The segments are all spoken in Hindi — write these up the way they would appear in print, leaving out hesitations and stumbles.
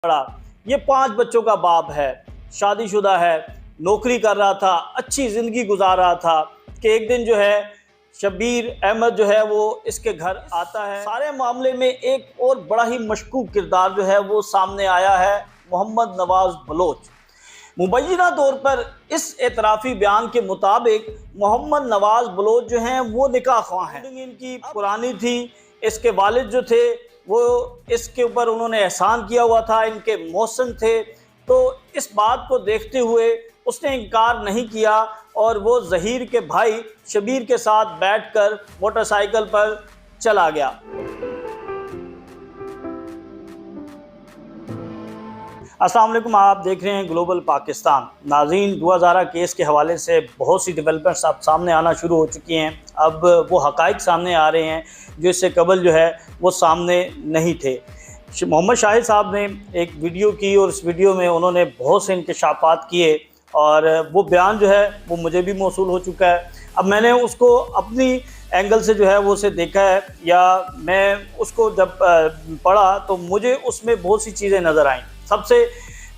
पड़ा। ये 5 बच्चों का बाप है, शादीशुदा है, नौकरी कर रहा था, अच्छी ज़िंदगी गुजार रहा था कि एक दिन जो है शब्बीर अहमद जो है वो इसके घर आता है। सारे मामले में एक और बड़ा ही मशकूक किरदार जो है वो सामने आया है, मोहम्मद नवाज बलोच। मुबैना तौर पर इस एतराफ़ी बयान के मुताबिक मोहम्मद नवाज बलोच जो हैं वो निकाह ख्वाह हैं। इनकी पुरानी थी, इसके वालिद जो थे वो इसके ऊपर उन्होंने एहसान किया हुआ था, इनके मौसन थे। तो इस बात को देखते हुए उसने इनकार नहीं किया और वो ज़हीर के भाई शब्बीर के साथ बैठकर मोटरसाइकिल पर चला गया। अस्सलाम वालेकुम, आप देख रहे हैं ग्लोबल पाकिस्तान। नाज़रीन, 2000 केस के हवाले से बहुत सी डेवलपमेंट्स अब सामने आना शुरू हो चुकी हैं। अब वो हक़ाइक़ सामने आ रहे हैं जो इससे कबल जो है वो सामने नहीं थे। मोहम्मद शाहिद साहब ने एक वीडियो की और इस वीडियो में उन्होंने बहुत से इंकशाफात किए और वो बयान जो है वो मुझे भी मौसूल हो चुका है। अब मैंने उसको अपनी एंगल से जो है वो उसे देखा है, या मैं उसको जब पढ़ा तो मुझे उसमें बहुत सी चीज़ें नज़र आईं। सबसे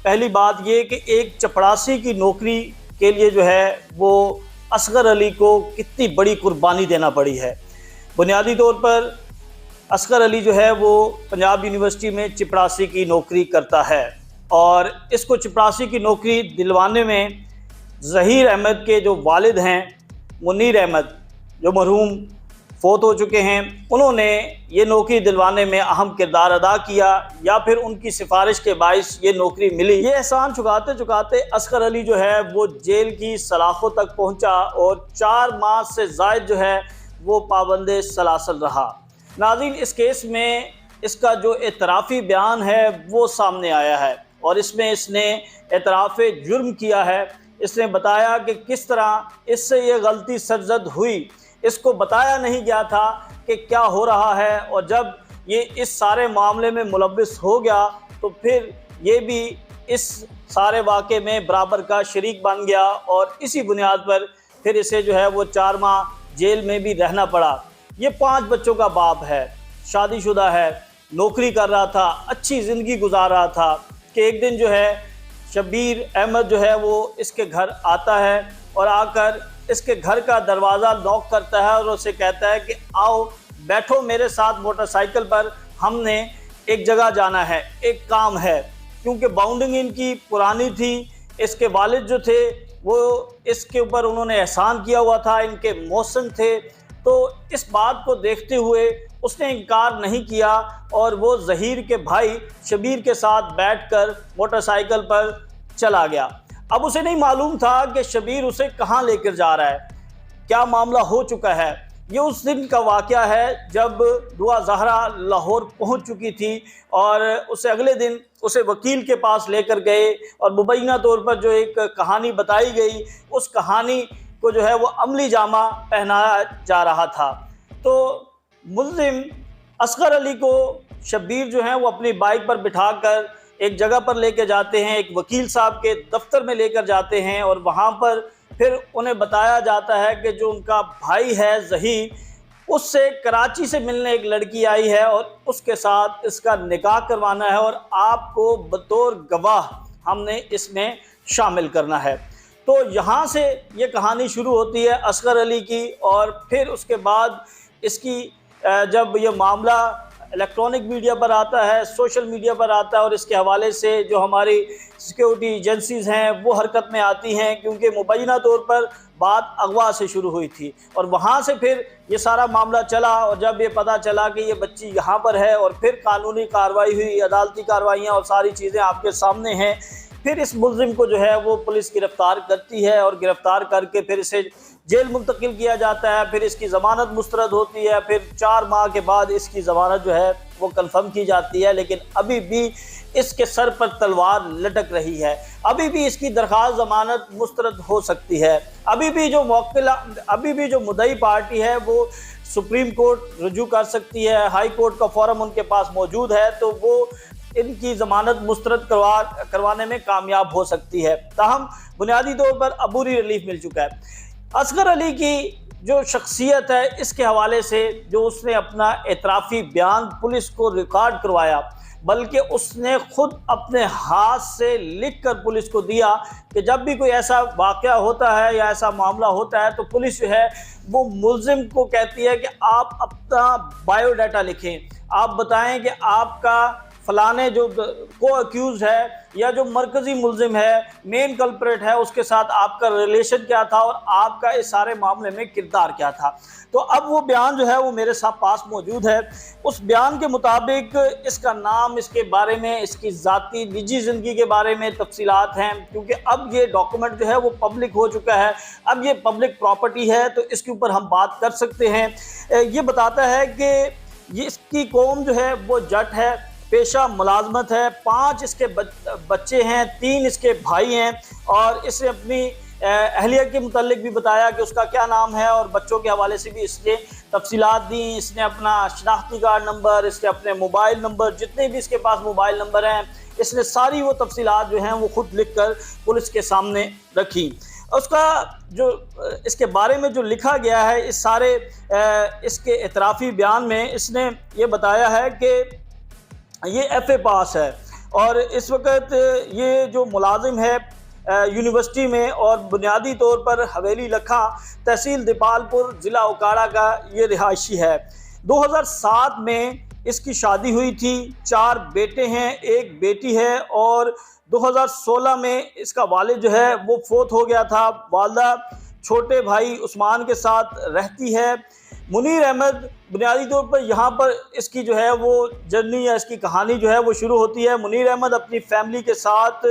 पहली बात ये कि एक चपड़ासी की नौकरी के लिए जो है वो असगर अली को कितनी बड़ी कुर्बानी देना पड़ी है। बुनियादी तौर पर असगर अली जो है वो पंजाब यूनिवर्सिटी में चपड़ासी की नौकरी करता है और इसको चपड़ासी की नौकरी दिलवाने में ज़हीर अहमद के जो वालिद हैं मुनीर अहमद, जो मरहूम फ़ौत हो चुके हैं, उन्होंने ये नौकरी दिलवाने में अहम किरदार अदा किया, या फिर उनकी सिफारिश के बाइस ये नौकरी मिली। ये एहसान चुकाते चुकाते असगर अली जो है वो जेल की सलाखों तक पहुंचा और 4 माह से ज़ायद जो है वो पाबंदे सलासल रहा। नाज़रीन, इस केस में इसका जो एतराफ़ी बयान है वो सामने आया है और इसमें इसने एतराफ़ जुर्म किया है। इसने बताया कि किस तरह इससे ये गलती सरजद हुई, इसको बताया नहीं गया था कि क्या हो रहा है, और जब ये इस सारे मामले में मुलव्विस हो गया तो फिर ये भी इस सारे वाक़े में बराबर का शरीक बन गया और इसी बुनियाद पर फिर इसे जो है वो 4 माह जेल में भी रहना पड़ा। ये 5 बच्चों का बाप है, शादीशुदा है, नौकरी कर रहा था, अच्छी ज़िंदगी गुजार रहा था कि एक दिन जो है शब्बीर अहमद जो है वो इसके घर आता है और आकर इसके घर का दरवाज़ा नॉक करता है और उसे कहता है कि आओ बैठो मेरे साथ मोटरसाइकिल पर, हमने एक जगह जाना है, एक काम है। क्योंकि बाउंडिंग इनकी पुरानी थी, इसके वालिद जो थे वो इसके ऊपर उन्होंने एहसान किया हुआ था, इनके मौसन थे। तो इस बात को देखते हुए उसने इनकार नहीं किया और वो ज़हीर के भाई शब्बीर के साथ बैठकर मोटरसाइकिल पर चला गया। अब उसे नहीं मालूम था कि शब्बीर उसे कहाँ लेकर जा रहा है, क्या मामला हो चुका है। ये उस दिन का वाक़या है जब दुआ ज़हरा लाहौर पहुँच चुकी थी और उसे अगले दिन उसे वकील के पास लेकर गए और मुबैना तौर पर जो एक कहानी बताई गई, उस कहानी को जो है वो अमली जामा पहनाया जा रहा था। तो मुल्ज़िम असगर अली को शब्बीर जो है वो अपनी बाइक पर बिठाकर एक जगह पर लेकर जाते हैं, एक वकील साहब के दफ्तर में लेकर जाते हैं और वहाँ पर फिर उन्हें बताया जाता है कि जो उनका भाई है ज़हीर, उससे कराची से मिलने एक लड़की आई है और उसके साथ इसका निकाह करवाना है और आपको बतौर गवाह हमने इसमें शामिल करना है। तो यहाँ से ये कहानी शुरू होती है असगर अली की, और फिर उसके बाद इसकी जब ये मामला इलेक्ट्रॉनिक मीडिया पर आता है, सोशल मीडिया पर आता है और इसके हवाले से जो हमारी सिक्योरिटी एजेंसीज़ हैं वो हरकत में आती हैं, क्योंकि मुबैना तौर पर बात अगवा से शुरू हुई थी और वहाँ से फिर ये सारा मामला चला। और जब ये पता चला कि ये बच्ची यहाँ पर है और फिर कानूनी कार्रवाई हुई, अदालती कार्रवाइयाँ और सारी चीज़ें आपके सामने हैं। फिर इस मुल्ज़िम को जो है वो पुलिस गिरफ़्तार करती है और गिरफ़्तार करके फिर इसे जेल मुंतकिल किया जाता है। फिर इसकी ज़मानत मुस्तरद होती है, फिर 4 माह के बाद इसकी ज़मानत जो है वो कंफर्म की जाती है, लेकिन अभी भी इसके सर पर तलवार लटक रही है। अभी भी इसकी दरख्वास्त ज़मानत मुस्तरद हो सकती है। अभी भी जो मुद्दई पार्टी है वो सुप्रीम कोर्ट रुजू कर सकती है, हाई कोर्ट का फॉर्म उनके पास मौजूद है, तो वो इनकी ज़मानत मुस्तरद करवाने में कामयाब हो सकती है। ताहम बुनियादी तौर पर अबूरी रिलीफ मिल चुका है। असगर अली की जो शख्सियत है, इसके हवाले से जो उसने अपना एतराफ़ी बयान पुलिस को रिकॉर्ड करवाया, बल्कि उसने खुद अपने हाथ से लिख कर पुलिस को दिया कि जब भी कोई ऐसा वाक़या होता है या ऐसा मामला होता है तो पुलिस जो है वो मुल्ज़िम को कहती है कि आप अपना बायोडाटा लिखें, आप बताएं कि आपका फलाने जो को अक्यूज़ है या जो मरकज़ी मुल्ज़िम है, मेन कल्प्रेट है, उसके साथ आपका रिलेशन क्या था और आपका इस सारे मामले में किरदार क्या था। तो अब वो बयान जो है वो मेरे साथ पास मौजूद है। उस बयान के मुताबिक इसका नाम, इसके बारे में, इसकी ज़ाती निजी ज़िंदगी के बारे में तफसीलात हैं, क्योंकि अब ये डॉक्यूमेंट जो है वो पब्लिक हो चुका है, अब ये पब्लिक प्रॉपर्टी है, तो इसके ऊपर हम बात कर सकते हैं। ये बताता है कि ये इसकी कौम जो है वो जट है, पेशा मुलाजमत है, 5 इसके बच्चे हैं, 3 इसके भाई हैं, और इसने अपनी अहलिया के मुतालिक भी बताया कि उसका क्या नाम है, और बच्चों के हवाले से भी इसने तफसीलात दी। इसने अपना शनाख्ती कार्ड नंबर, इसने अपने मोबाइल नंबर, जितने भी इसके पास मोबाइल नंबर हैं, इसने सारी वो तफसीलात जो हैं वो ख़ुद लिख कर पुलिस के सामने रखी। उसका जो इसके बारे में जो लिखा गया है इस सारे इसके एतराफ़ी बयान में, इसने ये बताया है कि ये FA पास है और इस वक्त ये जो मुलाजिम है यूनिवर्सिटी में और बुनियादी तौर पर हवेली लखा, तहसील दीपालपुर, ज़िला उकाड़ा का ये रिहायशी है। 2007 में इसकी शादी हुई थी, 4 बेटे हैं, 1 बेटी है, और 2016 में इसका वालिद जो है वो फोत हो गया था। वालदा छोटे भाई उस्मान के साथ रहती है। मुनीर अहमद, बुनियादी तौर पर यहाँ पर इसकी जो है वो जर्नी या इसकी कहानी जो है वो शुरू होती है। मुनीर अहमद अपनी फैमिली के साथ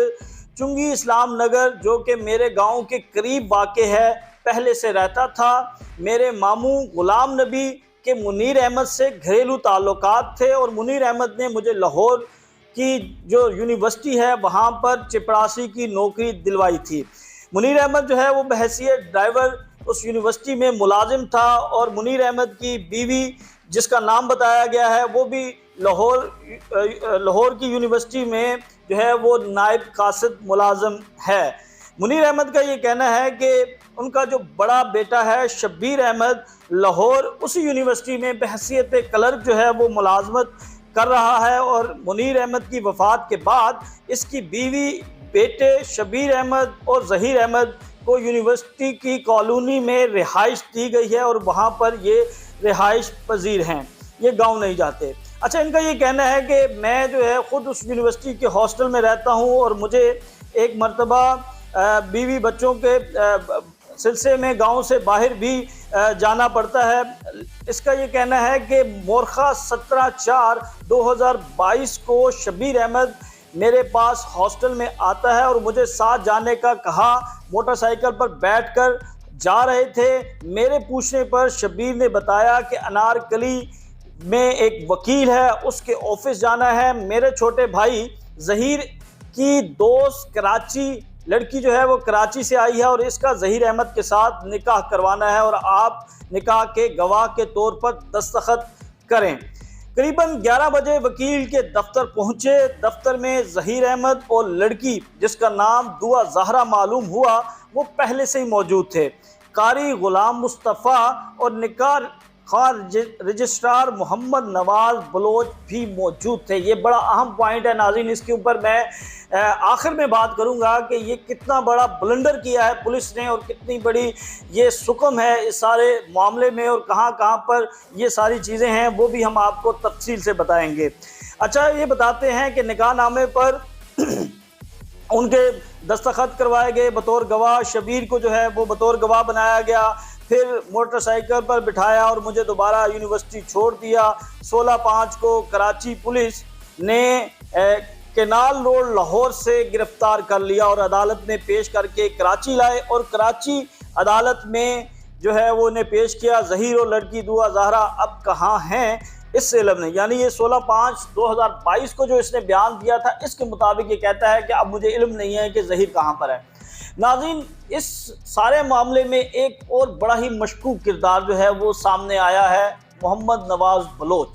चुंगी इस्लाम नगर, जो कि मेरे गांव के करीब वाक़े है, पहले से रहता था। मेरे मामू गुलाम नबी के मुनीर अहमद से घरेलू ताल्लुकात थे और मुनीर अहमद ने मुझे लाहौर की जो यूनिवर्सिटी है वहाँ पर चपरासी की नौकरी दिलवाई थी। मुनीर अहमद जो है वो बहैसियत ड्राइवर उस यूनिवर्सिटी में मुलाजिम था, और मुनीर अहमद की बीवी जिसका नाम बताया गया है वो भी लाहौर की यूनिवर्सिटी में जो है वो नायब कासिद मुलाजिम है। मुनीर अहमद का ये कहना है कि उनका जो बड़ा बेटा है शब्बीर अहमद, लाहौर उसी यूनिवर्सिटी में बहैसियत क्लर्क जो है वो मुलाजमत कर रहा है, और मुनीर अहमद की वफ़ात के बाद इसकी बीवी, बेटे शब्बीर अहमद और ज़हीर अहमद को यूनिवर्सिटी की कॉलोनी में रिहाइश दी गई है और वहाँ पर ये रिहाइश पजीर हैं, ये गांव नहीं जाते। अच्छा, इनका ये कहना है कि मैं जो है ख़ुद उस यूनिवर्सिटी के हॉस्टल में रहता हूँ और मुझे एक मरतबा बीवी बच्चों के सिलसिले में गांव से बाहर भी जाना पड़ता है। इसका ये कहना है कि मोरखा 17/4/2022 को शब्बीर अहमद मेरे पास हॉस्टल में आता है और मुझे साथ जाने का कहा। मोटरसाइकिल पर बैठकर जा रहे थे। मेरे पूछने पर शब्बीर ने बताया कि अनारकली में एक वकील है, उसके ऑफिस जाना है। मेरे छोटे भाई ज़हीर की दोस्त कराची लड़की जो है वो कराची से आई है और इसका ज़हीर अहमद के साथ निकाह करवाना है और आप निकाह के गवाह के तौर पर दस्तखत करें। करीबन 11 बजे वकील के दफ्तर पहुंचे। दफ्तर में ज़हीर अहमद और लड़की जिसका नाम दुआ ज़हरा मालूम हुआ वो पहले से ही मौजूद थे। कारी गुलाम मुस्तफ़ा और निकाह खार रजिस्ट्रार मोहम्मद नवाज़ बलोच भी मौजूद थे। ये बड़ा अहम पॉइंट है नाज़रीन, इसके ऊपर मैं आखिर में बात करूंगा कि ये कितना बड़ा ब्लंडर किया है पुलिस ने और कितनी बड़ी ये सुकम है इस सारे मामले में और कहां कहां पर ये सारी चीज़ें हैं वो भी हम आपको तफसील से बताएंगे। अच्छा, ये बताते हैं कि निकाहनामे पर उनके दस्तखत करवाए गए बतौर गवाह। शब्बीर को जो है वो बतौर गवाह बनाया गया, फिर मोटरसाइकिल पर बिठाया और मुझे दोबारा यूनिवर्सिटी छोड़ दिया। 16/5 को कराची पुलिस ने केनाल रोड लाहौर से गिरफ्तार कर लिया और अदालत में पेश करके कराची लाए और कराची अदालत में जो है वो उन्हें पेश किया। ज़हीर और लड़की दुआ ज़हरा अब कहाँ हैं इससे इल्म नहीं। यानी ये 16/5/2022 को जो इसने बयान दिया था इसके मुताबिक ये कहता है कि अब मुझे इल्म नहीं है कि ज़हीर कहाँ पर है। नाज़रीन, इस सारे मामले में एक और बड़ा ही मशकूक किरदार जो है वो सामने आया है, मोहम्मद नवाज़ बलोच।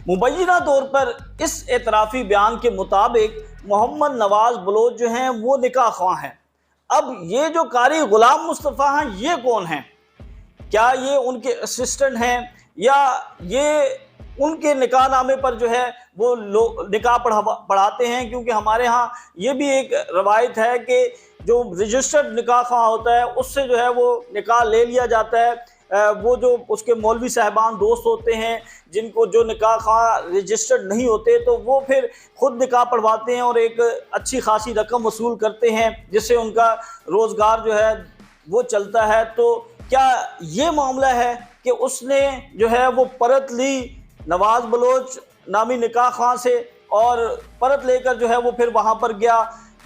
मुबैना तौर पर इस एतराफ़ी बयान के मुताबिक मोहम्मद नवाज़ बलोच जो हैं वो निकाह ख्वाह हैं। अब ये जो कारी गुलाम मुस्तफ़ा हैं ये कौन हैं? क्या ये उनके असिस्टेंट हैं या ये उनके निकाह नामे पर जो है वो लोग निकाह पढ़ाते हैं, क्योंकि हमारे यहाँ ये भी एक रवायत है कि जो रजिस्टर्ड निकाह खां होता है उससे जो है वो निकाह ले लिया जाता है। वो जो उसके मौलवी साहबान दोस्त होते हैं जिनको जो निकाह खां रजिस्टर्ड नहीं होते, तो वो फिर खुद निकाह पढ़वाते हैं और एक अच्छी खासी रकम वसूल करते हैं, जिससे उनका रोज़गार जो है वो चलता है। तो क्या ये मामला है कि उसने जो है वो परत ली नवाज़ बलोच नामी निकाह खां से और परत लेकर जो है वो फिर वहाँ पर गया,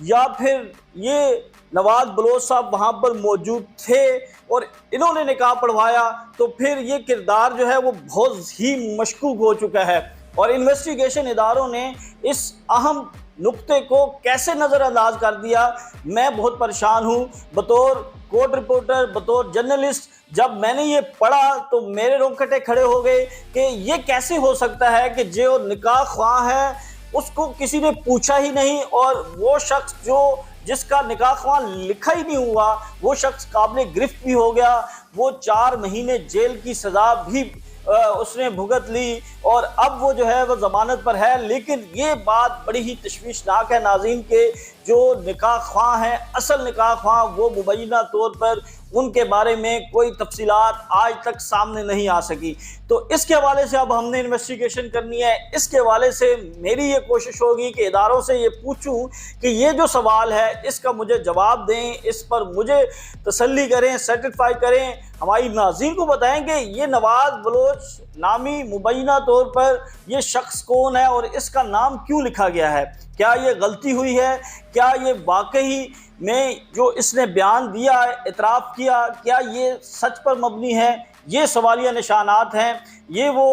या फिर ये नवाज़ बलोच साहब वहाँ पर मौजूद थे और इन्होंने निकाह पढ़वाया? तो फिर ये किरदार जो है वो बहुत ही मशकूक हो चुका है और इन्वेस्टिगेशन इदारों ने इस अहम नुक्ते को कैसे नज़रअंदाज कर दिया। मैं बहुत परेशान हूँ बतौर कोर्ट रिपोर्टर, बतौर जर्नलिस्ट। जब मैंने ये पढ़ा तो मेरे रोंगटे खड़े हो गए कि ये कैसे हो सकता है कि जो निकाह ख्वाह है उसको किसी ने पूछा ही नहीं, और वो शख्स जो जिसका निकाह ख्वाह लिखा ही नहीं हुआ वो शख्स काबिल गिरफ्त भी हो गया। वो 4 महीने जेल की सज़ा भी उसने भुगत ली और अब वो जो है वो ज़मानत पर है। लेकिन ये बात बड़ी ही तशवीशनाक है नाज़रीन के जो निकाह ख्वाह हैं, असल निकाह ख्वाह, वो मुबैना तौर पर उनके बारे में कोई तफसीलात आज तक सामने नहीं आ सकी। तो इसके हवाले से अब हमने इन्वेस्टिगेशन करनी है। इसके हवाले से मेरी ये कोशिश होगी कि इदारों से ये पूछूं कि ये जो सवाल है इसका मुझे जवाब दें, इस पर मुझे तसल्ली करें, सर्टिफाई करें, हमारी नाज़रीन को बताएं कि ये नवाज़ बलोच नामी मुबैना तौर पर ये शख्स कौन है और इसका नाम क्यों लिखा गया है। क्या ये गलती हुई है? क्या ये वाकई में जो इसने बयान दिया, इतराफ़ किया, क्या ये सच पर मबनी है? ये सवालिया निशानात हैं। ये वो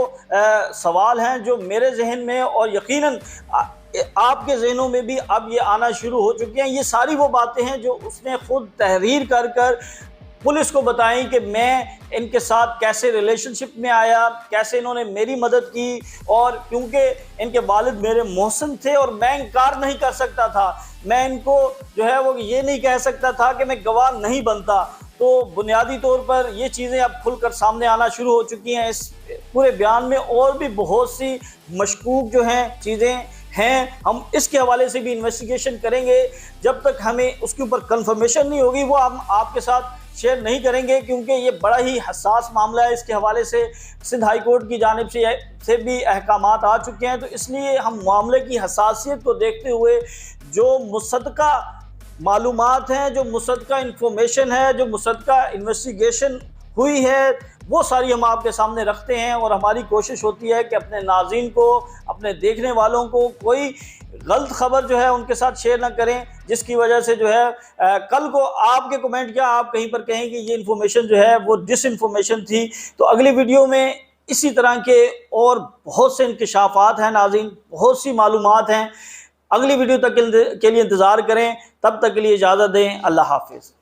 सवाल हैं जो मेरे जहन में और यकीनन आपके जहनों में भी अब ये आना शुरू हो चुके हैं। ये सारी वो बातें हैं जो उसने खुद तहरीर कर कर पुलिस को बताई कि मैं इनके साथ कैसे रिलेशनशिप में आया, कैसे इन्होंने मेरी मदद की, और क्योंकि इनके वालिद मेरे मोहसिन थे और मैं इनकार नहीं कर सकता था, मैं इनको जो है वो ये नहीं कह सकता था कि मैं गवाह नहीं बनता। तो बुनियादी तौर पर ये चीज़ें अब खुलकर सामने आना शुरू हो चुकी हैं इस पूरे बयान में। और भी बहुत सी मशकूक जो हैं चीज़ें हैं, हम इसके हवाले से भी इन्वेस्टिगेशन करेंगे। जब तक हमें उसके ऊपर कंफर्मेशन नहीं होगी वो हम आपके साथ शेयर नहीं करेंगे, क्योंकि ये बड़ा ही हसास मामला है। इसके हवाले से सिंध हाई कोर्ट की जानिब से भी अहकामात आ चुके हैं। तो इसलिए हम मामले की हसासियत को देखते हुए जो मुसद्दका मालूमात हैं, जो मुसद्दका इंफॉर्मेशन है, जो मुसद्दका इन्वेस्टिगेशन हुई है, वो सारी हम आपके सामने रखते हैं। और हमारी कोशिश होती है कि अपने नाज़रीन को, अपने देखने वालों को कोई गलत खबर जो है उनके साथ शेयर ना करें, जिसकी वजह से जो है कल को आपके कमेंट क्या आप कहीं पर कहें कि ये इन्फॉर्मेशन जो है वो डिसइन्फॉर्मेशन थी। तो अगली वीडियो में इसी तरह के और बहुत से इंकशाफात हैं नाज़रीन, बहुत सी मालूमात हैं। अगली वीडियो तक के लिए इंतज़ार करें। तब तक के लिए इजाज़त दें। अल्लाह हाफ़िज़।